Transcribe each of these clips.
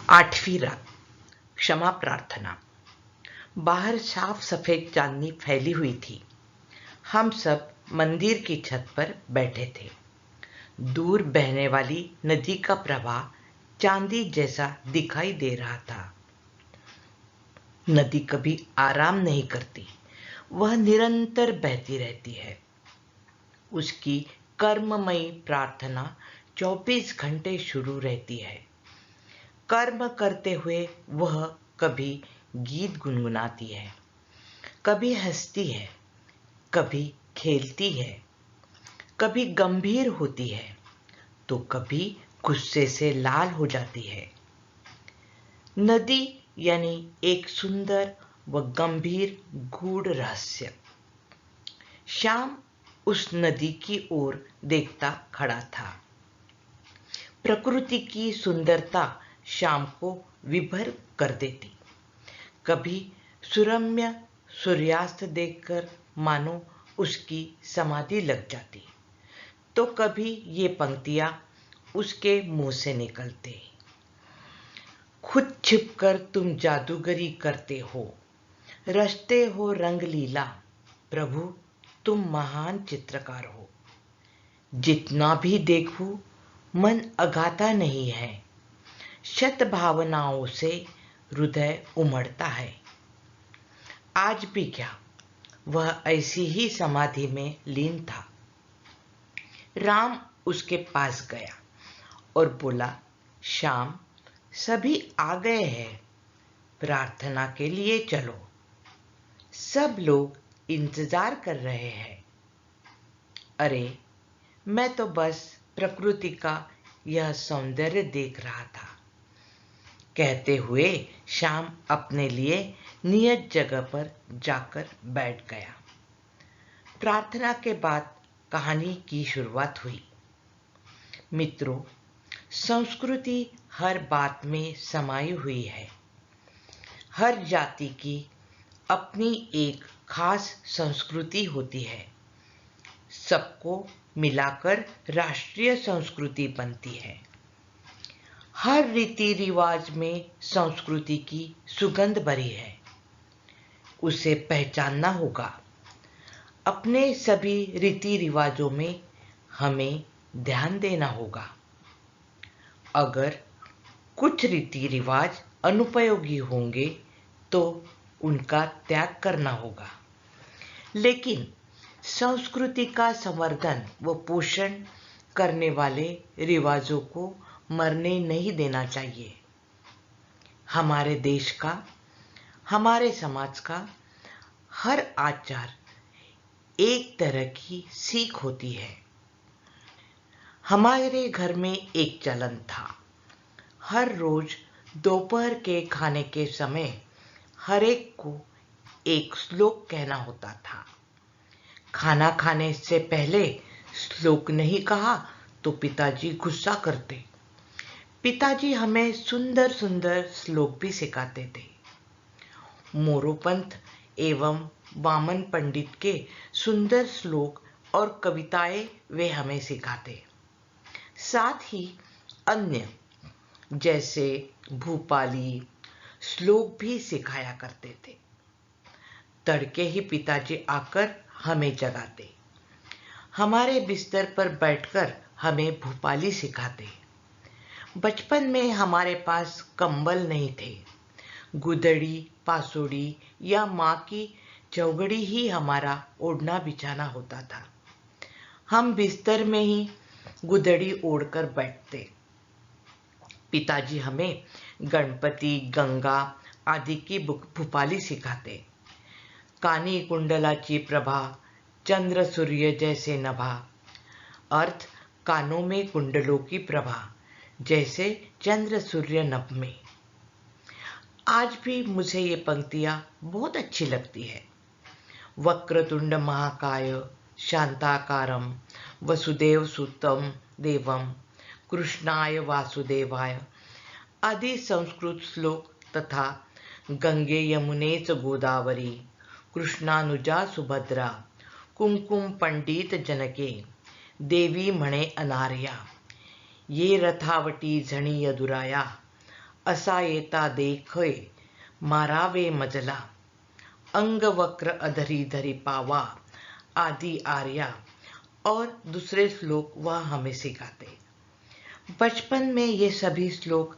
आठवीं रात। क्षमा प्रार्थना। बाहर साफ सफेद चांदनी फैली हुई थी। हम सब मंदिर की छत पर बैठे थे। दूर बहने वाली नदी का प्रवाह चांदी जैसा दिखाई दे रहा था। नदी कभी आराम नहीं करती, वह निरंतर बहती रहती है। उसकी कर्ममयी प्रार्थना 24 घंटे शुरू रहती है। कर्म करते हुए वह कभी गीत गुनगुनाती है, कभी हंसती है, कभी खेलती है, कभी गंभीर होती है तो कभी गुस्से से लाल हो जाती है। नदी यानी एक सुंदर व गंभीर गूढ़ रहस्य। श्याम उस नदी की ओर देखता खड़ा था। प्रकृति की सुंदरता शाम को विभोर कर देती। कभी सुरम्य सूर्यास्त देखकर मानो उसकी समाधि लग जाती, तो कभी ये पंक्तियां उसके मुंह से निकलते। खुद छिपकर तुम जादूगरी करते हो, रचते हो रंग लीला, प्रभु तुम महान चित्रकार हो। जितना भी देखूं मन अगाता नहीं है, शत भावनाओं से हृदय उमड़ता है। आज भी क्या, वह ऐसी ही समाधि में लीन था। राम उसके पास गया और बोला, श्याम सभी आ गए हैं, प्रार्थना के लिए चलो। सब लोग इंतजार कर रहे हैं। अरे मैं तो बस प्रकृति का यह सौंदर्य देख रहा था, कहते हुए श्याम अपने लिए नियत जगह पर जाकर बैठ गया। प्रार्थना के बाद कहानी की शुरुआत हुई। मित्रों, संस्कृति हर बात में समाई हुई है। हर जाति की अपनी एक खास संस्कृति होती है। सबको मिलाकर राष्ट्रीय संस्कृति बनती है। हर रीति रिवाज में संस्कृति की सुगंध भरी है, उसे पहचानना होगा। अपने सभी रीति रिवाजों में हमें ध्यान देना होगा। अगर कुछ रीति रिवाज अनुपयोगी होंगे तो उनका त्याग करना होगा, लेकिन संस्कृति का संवर्धन व पोषण करने वाले रिवाजों को मरने नहीं देना चाहिए। हमारे देश का, हमारे समाज का हर आचार एक तरह की सीख होती है। हमारे घर में एक चलन था, हर रोज दोपहर के खाने के समय हर एक को एक श्लोक कहना होता था। खाना खाने से पहले श्लोक नहीं कहा तो पिताजी गुस्सा करते। पिताजी हमें सुंदर सुंदर श्लोक भी सिखाते थे। मोरोपंत एवं वामन पंडित के सुंदर श्लोक और कविताएं वे हमें सिखाते। साथ ही अन्य जैसे भूपाली श्लोक भी सिखाया करते थे। तड़के ही पिताजी आकर हमें जगाते, हमारे बिस्तर पर बैठकर हमें भूपाली सिखाते। बचपन में हमारे पास कंबल नहीं थे। गुदड़ी, पासोड़ी या माँ की चौगड़ी ही हमारा ओढ़ना बिछाना होता था। हम बिस्तर में ही गुदड़ी ओढ़कर बैठते। पिताजी हमें गणपति, गंगा आदि की भूपाली सिखाते। कानी कुंडलाची प्रभा, चंद्र सूर्य जैसे नभा। अर्थ कानों में कुंडलों की प्रभा जैसे चंद्र सूर्य नभ में। आज भी मुझे ये पंक्तियां बहुत अच्छी लगती है। वक्रतुंड महाकाय, शांताकारं, वसुदेव सुतं देवं, कृष्णाय वासुदेवाय आदि संस्कृत श्लोक तथा गंगे यमुने च गोदावरी, कृष्णानुजा सुभद्रा, कुमकुम पंडित जनके, देवी म्हणे अनार्या, ये रथावटी झणी यदुराया असा येता देखे मारावे मजला, अंग वक्र अधरी धरी पावा, आदि आर्या और दूसरे श्लोक वह हमें सिखाते। बचपन में ये सभी श्लोक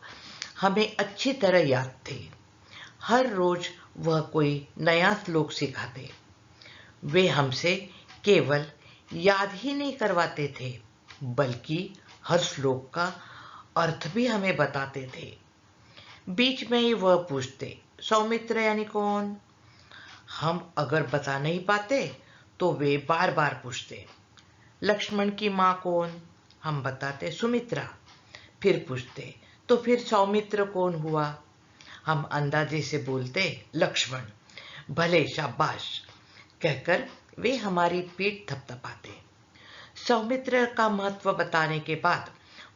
हमें अच्छी तरह याद थे। हर रोज वह कोई नया श्लोक सिखाते। वे हमसे केवल याद ही नहीं करवाते थे, बल्कि हर श्लोक का अर्थ भी हमें बताते थे। बीच में ही वह पूछते, सौमित्र यानी कौन? हम अगर बता नहीं पाते तो वे बार बार पूछते, लक्ष्मण की माँ कौन? हम बताते, सुमित्रा। फिर पूछते, तो फिर सौमित्र कौन हुआ? हम अंदाजे से बोलते, लक्ष्मण। भले, शाबाश कहकर वे हमारी पीठ थपथपाते। सौमित्र का महत्व बताने के बाद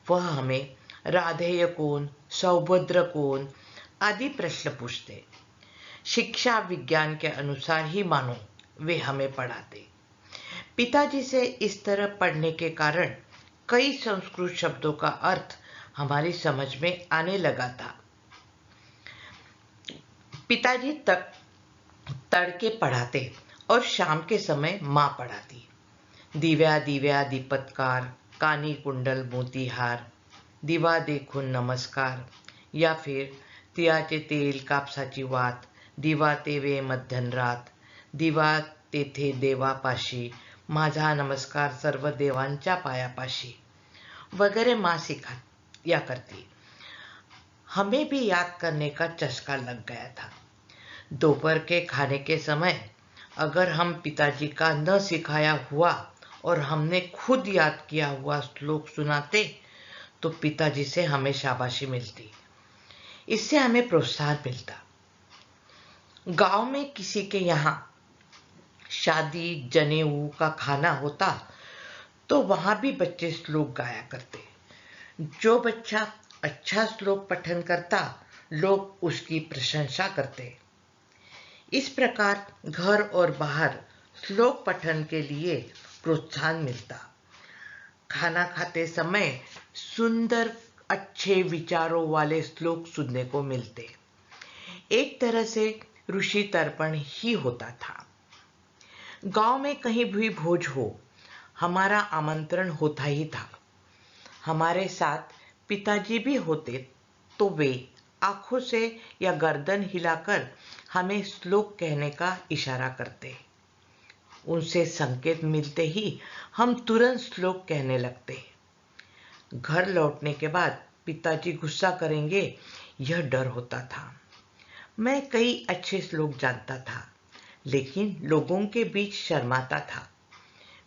वह हमें राधेय कौन, सौभद्र कौन आदि प्रश्न पूछते। शिक्षा विज्ञान के अनुसार ही मानो वे हमें पढ़ाते। पिताजी से इस तरह पढ़ने के कारण कई संस्कृत शब्दों का अर्थ हमारी समझ में आने लगा था। पिताजी तड़के पढ़ाते और शाम के समय माँ पढ़ाती। दिव्या दिव्या दीपत्कार, कानी कुंडल मोतीहार, दिवा देखून नमस्कार, या फिर तिळाचे तेल कापसाची वात, दिवा तेवे मध्यनरात, दिवा तेथे देवापाशी, माझा नमस्कार सर्व देवांच्या पायापाशी वगैरह माँ सिखा या करती। हमें भी याद करने का चस्का लग गया था। दोपहर के खाने के समय अगर हम पिताजी का न सिखाया हुआ और हमने खुद याद किया हुआ श्लोक सुनाते तो पिताजी से हमें शाबाशी मिलती। इससे हमें प्रोत्साहन मिलता। गांव में किसी के यहाँ शादी जनेऊ का खाना होता तो वहां भी बच्चे श्लोक गाया करते। जो बच्चा अच्छा श्लोक पठन करता, लोग उसकी प्रशंसा करते। इस प्रकार घर और बाहर श्लोक पठन के लिए प्रोत्साहन मिलता। खाना खाते समय सुंदर अच्छे विचारों वाले श्लोक सुनने को मिलते। एक तरह से ऋषि तर्पण ही होता था। गांव में कहीं भी भोज हो, हमारा आमंत्रण होता ही था। हमारे साथ पिताजी भी होते तो वे आंखों से या गर्दन हिलाकर हमें श्लोक कहने का इशारा करते। उनसे संकेत मिलते ही हम तुरंत श्लोक कहने लगते। घर लौटने के बाद पिताजी गुस्सा करेंगे, यह डर होता था। मैं कई अच्छे श्लोक जानता था, लेकिन लोगों के बीच शर्माता था।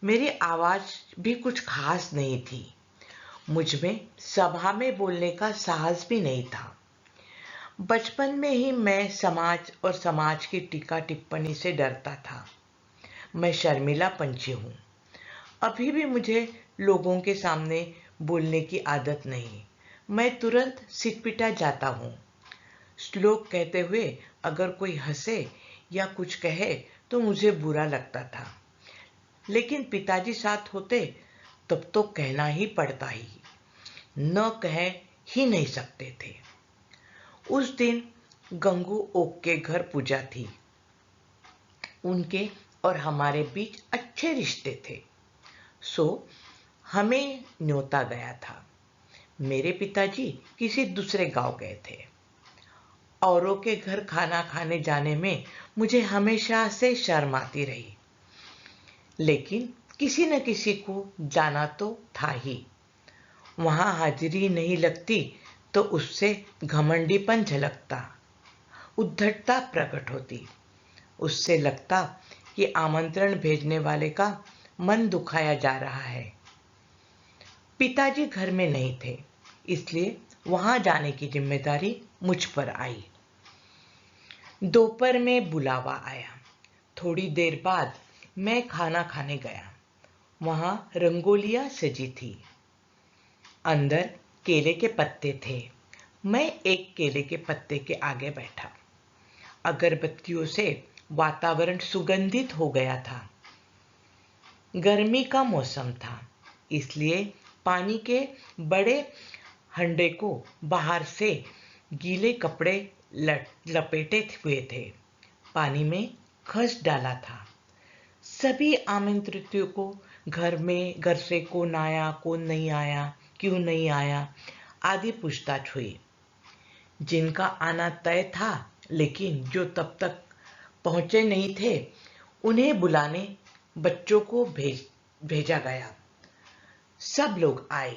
मेरी आवाज भी कुछ खास नहीं थी। मुझ में सभा में बोलने का साहस भी नहीं था। बचपन में ही मैं समाज और समाज की टीका टिप्पणी से डरता था। मैं शर्मिला पंछी हूँ। अभी भी मुझे लोगों के सामने बोलने की आदत नहीं। मैं तुरंत सिटपिटा जाता हूँ। श्लोक कहते हुए अगर कोई हंसे या कुछ कहे तो मुझे बुरा लगता था, लेकिन पिताजी साथ होते तब तो कहना ही पड़ता ही, न कह ही नहीं सकते थे। उस दिन गंगू ओक के घर पूजा थी। उनके और हमारे बीच अच्छे रिश्ते थे, सो हमें न्योता गया था। मेरे पिताजी किसी दूसरे गांव गए थे। औरों के घर खाना खाने जाने में मुझे हमेशा से शर्म आती रही, लेकिन किसी न किसी को जाना तो था ही। वहां हाजिरी नहीं लगती तो उससे घमंडीपन झलकता, उद्धटता प्रकट होती। उससे लगता कि आमंत्रण भेजने वाले का मन दुखाया जा रहा है। पिताजी घर में नहीं थे, इसलिए वहां जाने की जिम्मेदारी मुझ पर आई। दोपहर में बुलावा आया। थोड़ी देर बाद मैं खाना खाने गया। वहां रंगोलियां सजी थी। अंदर केले के पत्ते थे। मैं एक केले के पत्ते के आगे बैठा। अगरबत्तियों से वातावरण सुगंधित हो गया था। गर्मी का मौसम था, इसलिए पानी के बड़े हंडे को बाहर से गीले कपड़े लपेटे हुए थे, पानी में खस डाला था। सभी आमंत्रितों को घर से कौन आया, कौन नहीं आया, क्यों नहीं आया आदि पूछताछ हुई। जिनका आना तय था लेकिन जो तब तक पहुंचे नहीं थे, उन्हें बुलाने बच्चों को भेजा गया। सब लोग आए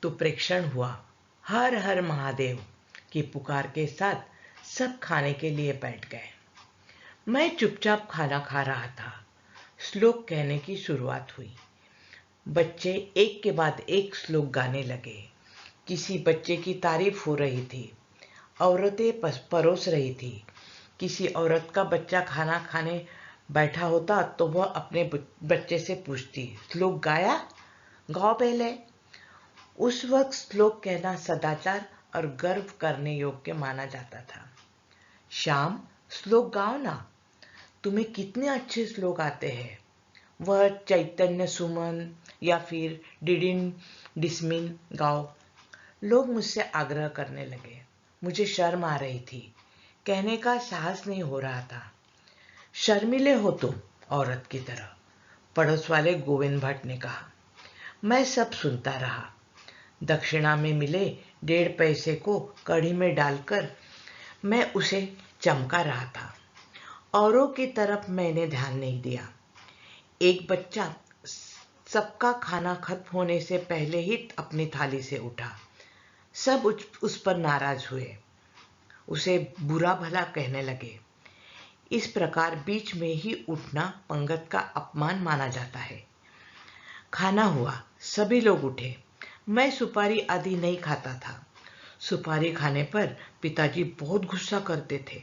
तो प्रेक्षण हुआ। हर हर महादेव की पुकार के साथ सब खाने के लिए बैठ गए। मैं चुपचाप खाना खा रहा था। श्लोक कहने की शुरुआत हुई। बच्चे एक के बाद एक श्लोक गाने लगे। किसी बच्चे की तारीफ हो रही थी, औरतें परोस रही थी। किसी औरत का बच्चा खाना खाने बैठा होता तो वह अपने बच्चे से पूछती, श्लोक गाया? गाओ पहले। उस वक्त श्लोक कहना सदाचार और गर्व करने योग्य माना जाता था। श्याम, श्लोक गाओ ना, तुम्हें कितने अच्छे श्लोक आते हैं। वह चैतन्य सुमन या फिर डिडिन डिसमिन गाओ। लोग मुझसे आग्रह करने लगे। मुझे शर्म आ रही थी, कहने का साहस नहीं हो रहा था। शर्मिले हो तुम, औरत की तरह, पड़ोस वाले गोविंद भट्ट ने कहा। मैं सब सुनता रहा। दक्षिणा में मिले 1.5 पैसे को कढ़ी में डालकर मैं उसे चमका रहा था। औरों की तरफ मैंने ध्यान नहीं दिया। एक बच्चा सबका खाना खत्म होने से पहले ही अपनी थाली से उठा। सब उस पर नाराज हुए, उसे बुरा भला कहने लगे। इस प्रकार बीच में ही उठना पंगत का अपमान माना जाता है। खाना हुआ, सभी लोग उठे। मैं सुपारी आदि नहीं खाता था। सुपारी खाने पर पिताजी बहुत गुस्सा करते थे।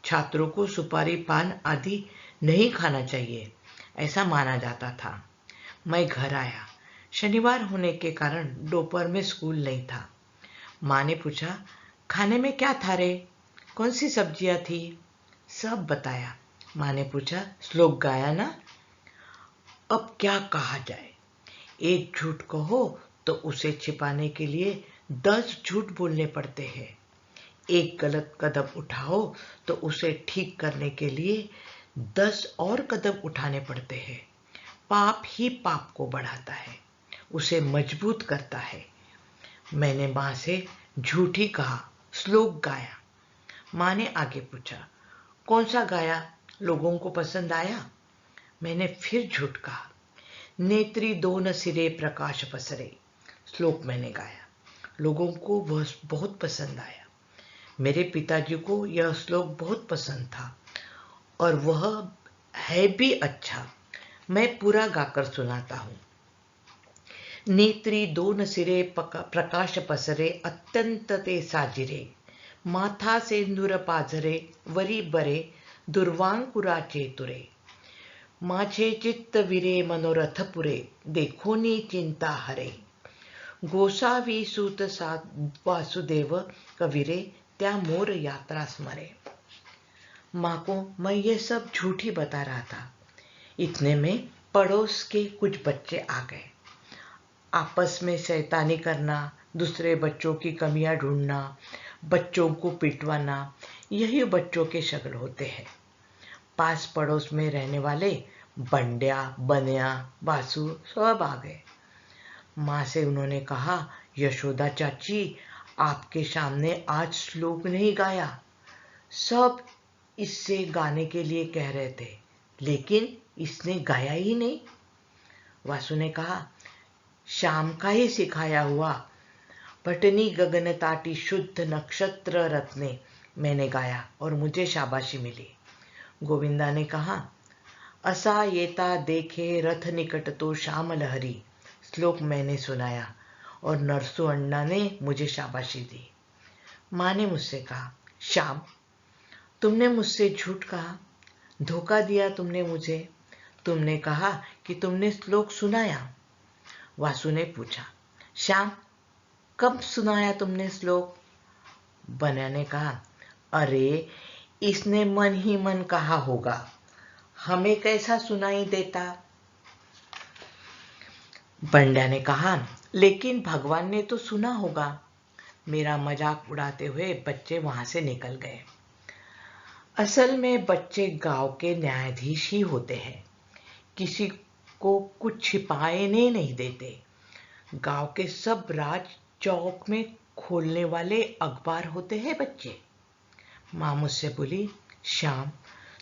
छात्रों को सुपारी पान आदि नहीं खाना चाहिए, ऐसा माना जाता था। मैं घर आया। शनिवार होने के कारण दोपहर में स्कूल नहीं था। माँ ने पूछा, खाने में क्या था रे? कौन सी सब्जियां थी? सब बताया। माँ ने पूछा, श्लोक गाया ना? अब क्या कहा जाए? एक झूठ कहो तो उसे छिपाने के लिए 10 झूठ बोलने पड़ते हैं। एक गलत कदम उठाओ तो उसे ठीक करने के लिए 10 और कदम उठाने पड़ते हैं। पाप ही पाप को बढ़ाता है, उसे मजबूत करता है। मैंने माँ से झूठ ही कहा, श्लोक गाया। माँ ने आगे पूछा, कौन सा गाया? लोगों को पसंद आया? मैंने फिर झूठ कहा। नेत्री दोन सिरे प्रकाश पसरे, श्लोक मैंने गाया। लोगों को वह बहुत पसंद आया। मेरे पिताजी को यह श्लोक बहुत पसंद था और वह है भी अच्छा। मैं पूरा गाकर सुनाता हूँ। नेत्री दोन सिरे प्रकाश पसरे, अत्यंत ते साजिरे, माथा सेंदूर पाझरे, वरी बरे, दुर्वांकुरा चेतुरे, माझे चित्त विरे मनोरथ पुरे, देखोनी चिंता हरे, गोसावी सूत वासुदेव कविरे, त्या मोर यात्रा स्मरे। माँ को मैं ये सब झूठ ही बता रहा था। इतने में पड़ोस के कुछ बच्चे आ गए। आपस में शैतानी करना, दूसरे बच्चों की कमियां ढूंढना, बच्चों को पिटवाना, यही बच्चों के शक्ल होते हैं। पास पड़ोस में रहने वाले बंड्या, बनिया, बासु सब आ गए। माँ से उन्होंने कहा, यशोदा चाची, आपके सामने आज श्लोक नहीं गाया। सब इससे गाने के लिए कह रहे थे, लेकिन इसने गाया ही नहीं। वासु ने कहा, शाम का ही सिखाया हुआ पटनी गगन ताटी शुद्ध नक्षत्र रत्ने मैंने गाया और मुझे शाबाशी मिली। गोविंदा ने कहा, असा येता देखे रथ निकट तो श्याम लहरी, श्लोक मैंने सुनाया और नरसू अण्णा ने मुझे शाबाशी दी। माँ ने मुझसे कहा, श्याम, तुमने मुझसे झूठ कहा, धोखा दिया तुमने मुझे। तुमने कहा कि तुमने श्लोक सुनाया। वासु ने पूछा, श्याम, कब सुनाया तुमने श्लोक? बन्या ने कहा, अरे इसने मन ही मन कहा होगा, हमें कैसा सुनाई देता। बंड्या ने कहा, लेकिन भगवान ने तो सुना होगा। मेरा मजाक उड़ाते हुए बच्चे वहां से निकल गए। असल में बच्चे गांव के न्यायाधीश ही होते हैं, किसी को कुछ छिपाने नहीं देते। गांव के सब राज चौक में खोलने वाले अखबार होते हैं बच्चे। माँ मुझसे बोली, श्याम,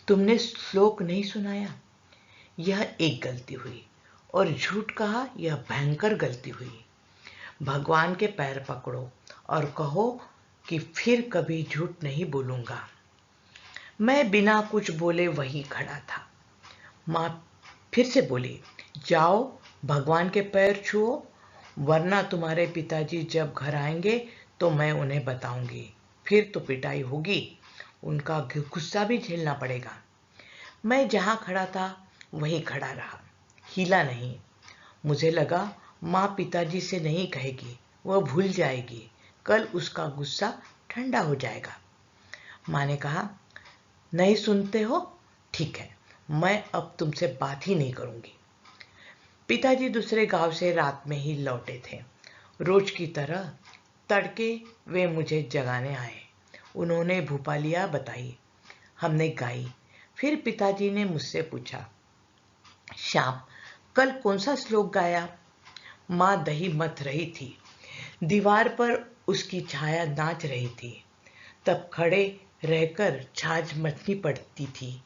तुमने श्लोक नहीं सुनाया। यह एक गलती हुई, और झूठ कहा, यह भयंकर गलती हुई। भगवान के पैर पकड़ो और कहो कि फिर कभी झूठ नहीं बोलूंगा। मैं बिना कुछ बोले वहीं खड़ा था। माँ फिर से बोली, जाओ भगवान के पैर छुओ, वरना तुम्हारे पिताजी जब घर आएंगे तो मैं उन्हें बताऊंगी। फिर तो पिटाई होगी, उनका गुस्सा भी झेलना पड़ेगा। मैं जहां खड़ा था वहीं खड़ा रहा, हिला नहीं। मुझे लगा माँ पिताजी से नहीं कहेगी, वह भूल जाएगी, कल उसका गुस्सा ठंडा हो जाएगा। माँ ने कहा, नहीं सुनते हो? ठीक है, मैं अब तुमसे बात ही नहीं करूंगी। पिताजी दूसरे गांव से रात में ही लौटे थे। रोज की तरह तड़के वे मुझे जगाने आए। उन्होंने भूपालिया बताई, हमने गाई। फिर पिताजी ने मुझसे पूछा, श्याम, कल कौन सा श्लोक गाया? माँ दही मथ रही थी। दीवार पर उसकी छाया नाच रही थी। तब खड़े रहकर छाछ मथनी पड़ती थी।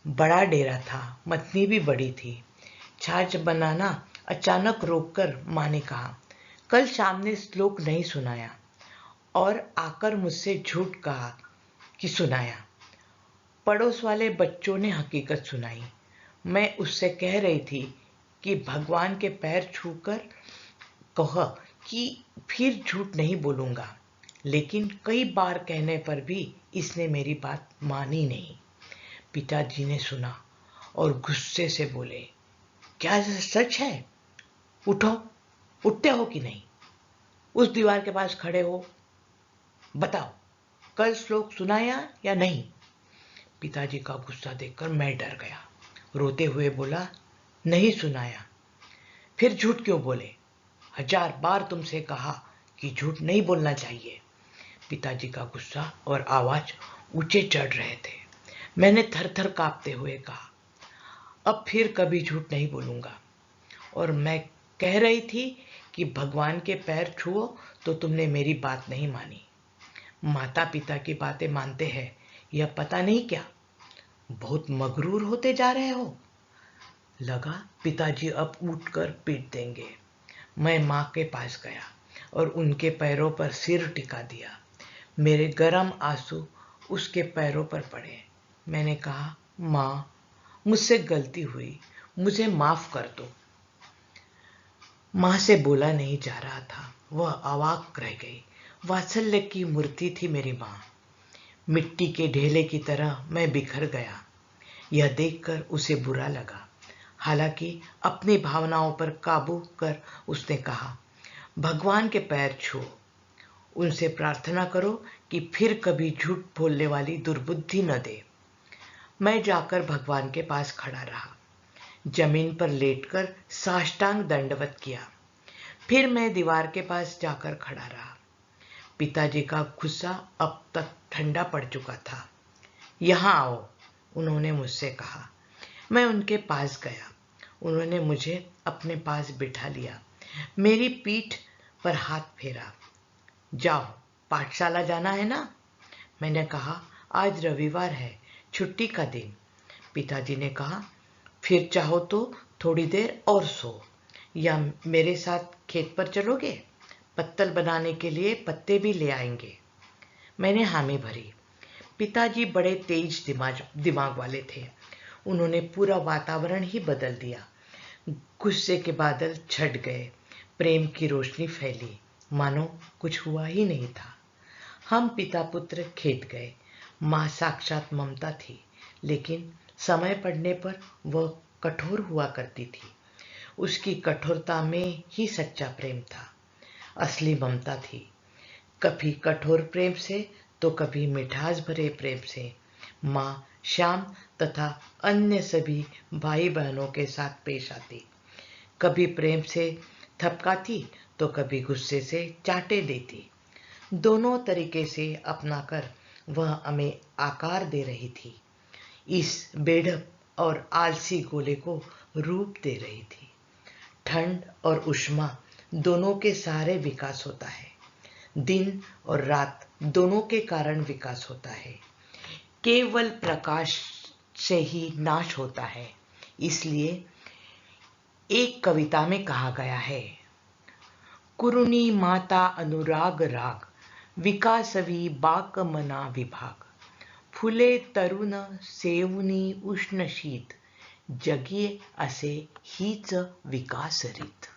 बड़ा डेरा था, मथनी भी बड़ी थी। छाछ बनाना अचानक रोककर माँ ने कहा, कल शाम ने श्लोक नहीं सुनाया, और आकर मुझसे झूठ कहा कि सुनाया। पड़ोस वाले बच्चों ने हकीकत सुनाई। मैं उससे कह रही थी कि भगवान के पैर छूकर कहा कि फिर झूठ नहीं बोलूंगा, लेकिन कई बार कहने पर भी इसने मेरी बात मानी नहीं। पिताजी ने सुना और गुस्से से बोले, क्या यह सच है? उठो, उठते हो कि नहीं? उस दीवार के पास खड़े हो, बताओ, कल श्लोक सुनाया या नहीं? पिताजी का गुस्सा देखकर मैं डर गया। रोते हुए बोला, नहीं सुनाया। फिर झूठ क्यों बोले? 1000 बार तुमसे कहा कि झूठ नहीं बोलना चाहिए। पिताजी का गुस्सा और आवाज ऊंचे चढ़ रहे थे। मैंने थर थर कांपते हुए कहा, अब फिर कभी झूठ नहीं बोलूंगा। और मैं कह रही थी कि भगवान के पैर छुओ तो तुमने मेरी बात नहीं मानी। माता पिता की बातें मानते हैं, यह पता नहीं क्या? बहुत मगरूर होते जा रहे हो। लगा पिताजी अब उठकर पीट देंगे। मैं माँ के पास गया और उनके पैरों पर सिर टिका दिया। मेरे गर्म आंसू उसके पैरों पर पड़े। मैंने कहा, माँ, मुझसे गलती हुई, मुझे माफ कर दो। माँ से बोला नहीं जा रहा था, वह अवाक रह गई। वात्सल्य की मूर्ति थी मेरी माँ। मिट्टी के ढेले की तरह मैं बिखर गया। यह देखकर उसे बुरा लगा। हालांकि अपनी भावनाओं पर काबू कर उसने कहा, भगवान के पैर छुओ, उनसे प्रार्थना करो कि फिर कभी झूठ बोलने वाली दुर्बुद्धि न दे। मैं जाकर भगवान के पास खड़ा रहा, जमीन पर लेटकर साष्टांग दंडवत किया। फिर मैं दीवार के पास जाकर खड़ा रहा। पिताजी का गुस्सा अब तक ठंडा पड़ चुका था। यहाँ आओ, उन्होंने मुझसे कहा। मैं उनके पास गया। उन्होंने मुझे अपने पास बिठा लिया, मेरी पीठ पर हाथ फेरा। जाओ, पाठशाला जाना है ना? मैंने कहा, आज रविवार है, छुट्टी का दिन। पिताजी ने कहा, फिर चाहो तो थोड़ी देर और सो, या मेरे साथ खेत पर चलोगे? पत्तल बनाने के लिए पत्ते भी ले आएंगे। मैंने हामी भरी। पिताजी बड़े तेज दिमाग वाले थे। उन्होंने पूरा वातावरण ही बदल दिया। गुस्से के बादल छट गए, प्रेम की रोशनी फैली, मानो कुछ हुआ ही नहीं था। हम पिता पुत्र खेत गए। माँ साक्षात ममता थी, लेकिन समय पड़ने पर वह कठोर हुआ करती थी। उसकी कठोरता में ही सच्चा प्रेम था, असली ममता थी। कभी कठोर प्रेम से तो कभी मिठास भरे प्रेम से माँ श्याम तथा अन्य सभी भाई बहनों के साथ पेश आती। कभी प्रेम से थपकाती तो कभी गुस्से से चांटे देती। दोनों तरीके से अपनाकर वह हमें आकार दे रही थी, इस बेढप और आलसी गोले को रूप दे रही थी। ठंड और उष्मा दोनों के सहारे विकास होता है, दिन और रात दोनों के कारण विकास होता है, केवल प्रकाश से ही नाश होता है। इसलिए एक कविता में कहा गया है, कुरुनी माता अनुराग राग, विकासवी बाक मना विभाग, फुले तरुण सेवनी उष्ण शीत, जगिये असे हीच विकास रीत।